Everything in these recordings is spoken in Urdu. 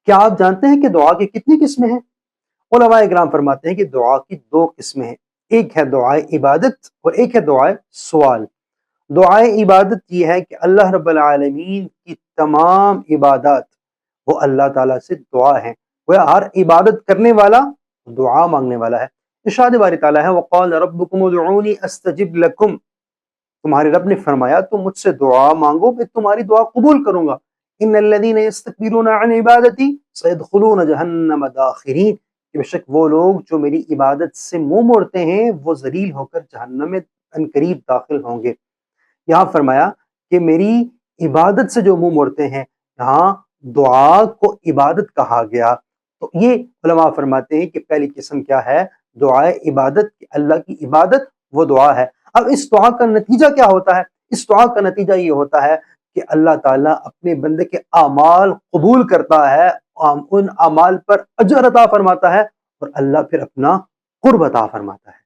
کیا آپ جانتے ہیں کہ دعا کی کتنی قسمیں ہیں؟ علماء اکرام فرماتے ہیں کہ دعا کی 2 قسمیں ہیں، ایک ہے دعائے عبادت اور ایک ہے دعائے سوال۔ دعائے عبادت یہ ہے کہ اللہ رب العالمین کی تمام عبادات وہ اللہ تعالیٰ سے دعا ہے، وہ ہر عبادت کرنے والا دعا مانگنے والا ہے۔ ارشاد باری تعالیٰ ہے وَقَالَ رَبُّكُمُ ادْعُونِي أَسْتَجِبْ لَكُمْ، تمہارے رب نے فرمایا تم مجھ سے دعا مانگو میں تمہاری دعا قبول کروں گا۔ ان الذین یستکبرون عن عبادتی سیدخلون جہنم داخرین، کہ بے شک وہ لوگ جو میری عبادت سے منہ موڑتے ہیں وہ ذلیل ہو کر جہنم میں عنقریب داخل ہوں گے۔ یہاں فرمایا کہ میری عبادت سے جو منہ موڑتے ہیں، یہاں دعا کو عبادت کہا گیا۔ تو یہ علماء فرماتے ہیں کہ پہلی قسم کیا ہے؟ دعائے عبادت، کہ اللہ کی عبادت وہ دعا ہے۔ اب اس دعا کا نتیجہ کیا ہوتا ہے؟ اس دعا کا نتیجہ یہ ہوتا ہے کہ اللہ تعالیٰ اپنے بندے کے اعمال قبول کرتا ہے، ان اعمال پر اجر عطا فرماتا ہے، اور اللہ پھر اپنا قرب عطا فرماتا ہے۔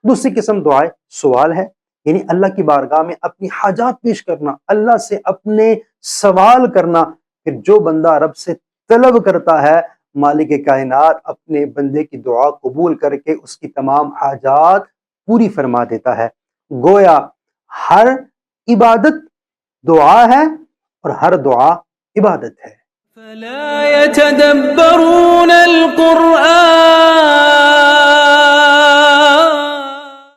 دوسری قسم دعائے سوال ہے، یعنی اللہ کی بارگاہ میں اپنی حاجات پیش کرنا، اللہ سے اپنے سوال کرنا۔ پھر جو بندہ رب سے طلب کرتا ہے، مالک کائنات اپنے بندے کی دعا قبول کر کے اس کی تمام حاجات پوری فرما دیتا ہے۔ گویا ہر عبادت دعا ہے اور ہر دعا عبادت ہے۔ فلا يتدبرون القرآن